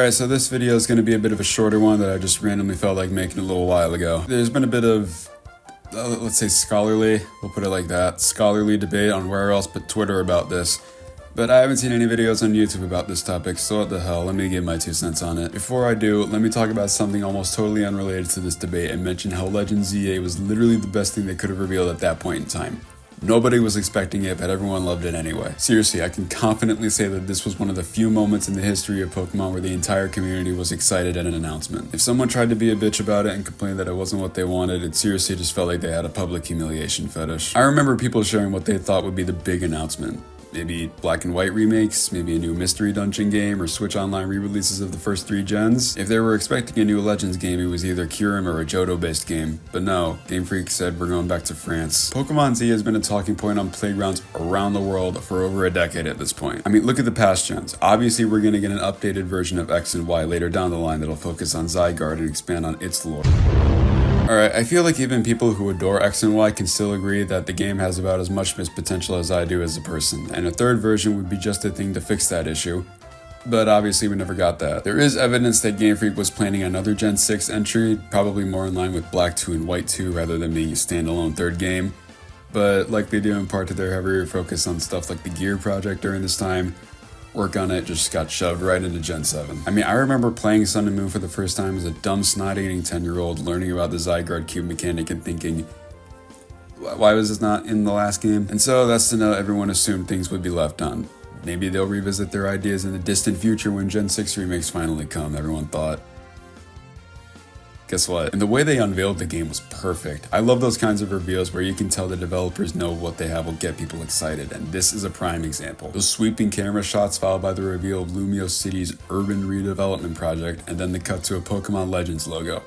Alright, so this video is going to be a bit of a shorter one that I just randomly felt like making a little while ago. There's been a bit of, let's say scholarly, we'll put it like that, scholarly debate on where else but Twitter about this. But I haven't seen any videos on YouTube about this topic, so what the hell, let me give my 2 cents on it. Before I do, let me talk about something almost totally unrelated to this debate and mention how Legends ZA was literally the best thing they could have revealed at that point in time. Nobody was expecting it, but everyone loved it anyway. Seriously, I can confidently say that this was one of the few moments in the history of Pokemon where the entire community was excited at an announcement. If someone tried to be a bitch about it and complained that it wasn't what they wanted, it seriously just felt like they had a public humiliation fetish. I remember people sharing what they thought would be the big announcement. Maybe Black and White remakes, maybe a new Mystery Dungeon game, or Switch Online re-releases of the first 3 gens. If they were expecting a new Legends game, it was either Kyurem or a Johto-based game. But no, Game Freak said we're going back to France. Pokemon Z has been a talking point on playgrounds around the world for over a decade at this point. I mean, look at the past gens. Obviously, we're gonna get an updated version of X and Y later down the line that'll focus on Zygarde and expand on its lore. Alright, I feel like even people who adore X and Y can still agree that the game has about as much missed potential as I do as a person, and a third version would be just a thing to fix that issue. But obviously we never got that. There is evidence that Game Freak was planning another Gen 6 entry, probably more in line with Black 2 and White 2 rather than being a standalone third game, but likely due in part to their heavier focus on stuff like the Gear project during this time. Work on it just got shoved right into Gen 7. I mean, I remember playing Sun and Moon for the first time as a dumb, snot-eating 10-year-old, learning about the Zygarde cube mechanic and thinking, why was this not in the last game? And so that's to know everyone assumed things would be left on. Maybe they'll revisit their ideas in the distant future when Gen 6 remakes finally come, everyone thought. Guess what? And the way they unveiled the game was perfect. I love those kinds of reveals where you can tell the developers know what they have will get people excited, and this is a prime example. Those sweeping camera shots followed by the reveal of Lumio City's urban redevelopment project, and then the cut to a Pokemon Legends logo.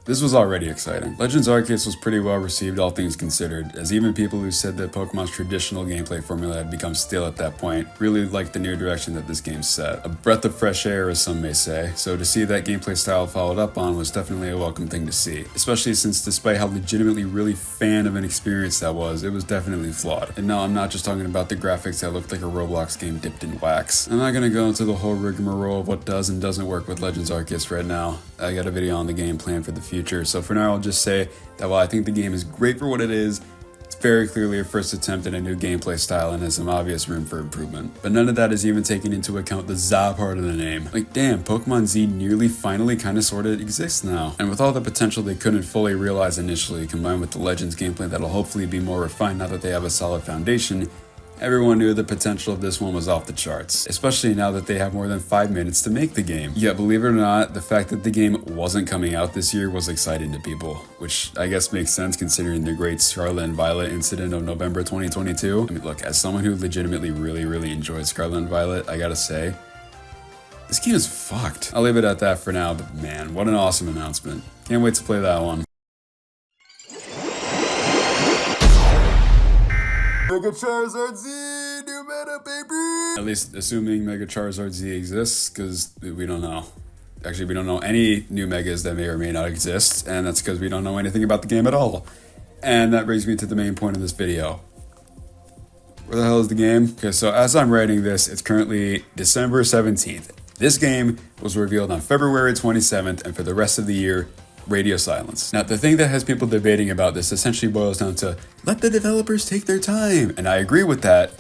This was already exciting. Legends Arceus was pretty well received, all things considered, as even people who said that Pokemon's traditional gameplay formula had become stale at that point really liked the new direction that this game set. A breath of fresh air, as some may say, so to see that gameplay style followed up on was definitely a welcome thing to see, especially since despite how legitimately really fan of an experience that was, it was definitely flawed. And no, I'm not just talking about the graphics that looked like a Roblox game dipped in wax. I'm not gonna go into the whole rigmarole of what does and doesn't work with Legends Arceus right now. I got a video on the game planned for the future, so for now I'll just say that while I think the game is great for what it is, it's very clearly a first attempt at a new gameplay style and has some obvious room for improvement. But none of that is even taking into account the ZA part of the name. Like damn, Pokemon Z nearly finally kinda sorta exists now. And with all the potential they couldn't fully realize initially, combined with the Legends gameplay that'll hopefully be more refined now that they have a solid foundation, everyone knew the potential of this one was off the charts, especially now that they have more than 5 minutes to make the game. Yet believe it or not, the fact that the game wasn't coming out this year was exciting to people, which I guess makes sense considering the great Scarlet and Violet incident of November 2022. I mean look, as someone who legitimately really enjoyed Scarlet and Violet, I gotta say, this game is fucked. I'll leave it at that for now, but man, what an awesome announcement. Can't wait to play that one. Mega Charizard Z, new meta, baby! At least assuming Mega Charizard Z exists, because we don't know. Actually, we don't know any new Megas that may or may not exist, and that's because we don't know anything about the game at all. And that brings me to the main point of this video. Where the hell is the game? Okay, so as I'm writing this, it's currently December 17th. This game was revealed on February 27th, and for the rest of the year, radio silence. Now, the thing that has people debating about this essentially boils down to, let the developers take their time, and I agree with that.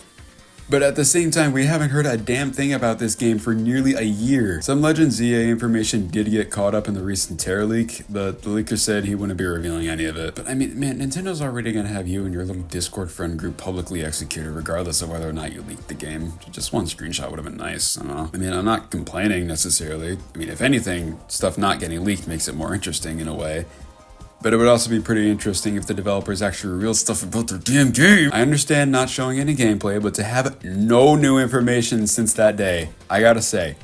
But at the same time, we haven't heard a damn thing about this game for nearly a year. Some Legends ZA information did get caught up in the recent Terra leak, but the leaker said he wouldn't be revealing any of it. But I mean, man, Nintendo's already gonna have you and your little Discord friend group publicly executed regardless of whether or not you leaked the game. Just one screenshot would have been nice, I don't know. I mean, I'm not complaining necessarily. I mean, if anything, stuff not getting leaked makes it more interesting in a way. But it would also be pretty interesting if the developers actually revealed stuff about their damn game. I understand not showing any gameplay, but to have no new information since that day, I gotta say,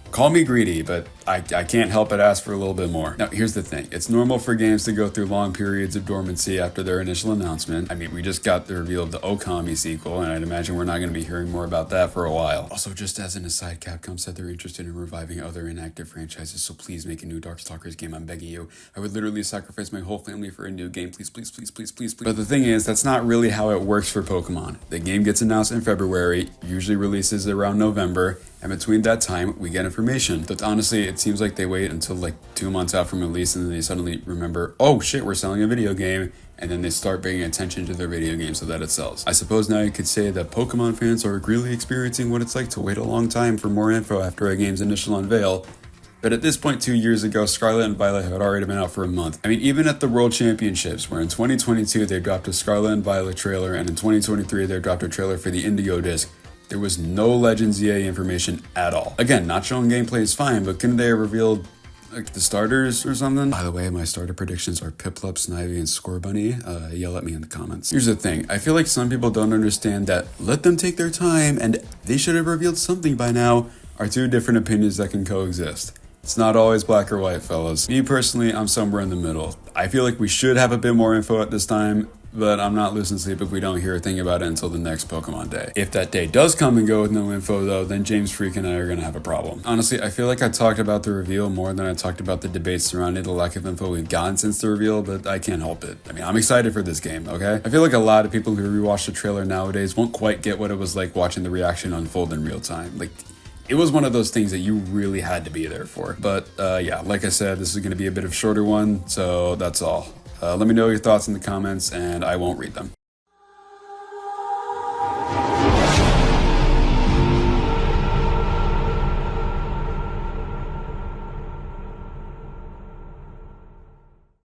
call me greedy, but I can't help but ask for a little bit more. Now, here's the thing. It's normal for games to go through long periods of dormancy after their initial announcement. I mean, we just got the reveal of the Okami sequel, and I'd imagine we're not going to be hearing more about that for a while. Also, just as an aside, Capcom said they're interested in reviving other inactive franchises, so please make a new Darkstalkers game, I'm begging you. I would literally sacrifice my whole family for a new game, please. But the thing is, that's not really how it works for Pokemon. The game gets announced in February, usually releases around November, and between that time, we get information. But honestly, it seems like they wait until like 2 months out from release and then they suddenly remember, oh shit, we're selling a video game, and then they start bringing attention to their video game so that it sells. I suppose now you could say that Pokemon fans are really experiencing what it's like to wait a long time for more info after a game's initial unveil. But at this point, 2 years ago, Scarlet and Violet had already been out for a month. I mean, even at the World Championships, where in 2022 they dropped a Scarlet and Violet trailer, and in 2023 they dropped a trailer for the Indigo disc, there was no Legends EA information at all. Again, not showing gameplay is fine, but couldn't they have revealed like the starters or something? By the way, my starter predictions are Piplup, Snivy, and Scorbunny. Yell at me in the comments. Here's the thing. I feel like some people don't understand that let them take their time and they should have revealed something by now are two different opinions that can coexist. It's not always black or white, fellas. Me personally, I'm somewhere in the middle. I feel like we should have a bit more info at this time, but I'm not losing sleep if we don't hear a thing about it until the next Pokemon Day. If that day does come and go with no info though, then James Freak and I are gonna have a problem. Honestly, I feel like I talked about the reveal more than I talked about the debates surrounding the lack of info we've gotten since the reveal, but I can't help it. I mean, I'm excited for this game, okay? I feel like a lot of people who rewatch the trailer nowadays won't quite get what it was like watching the reaction unfold in real time. Like, it was one of those things that you really had to be there for. But yeah, like I said, this is going to be a bit of a shorter one, so that's all. Let me know your thoughts in the comments, and I won't read them.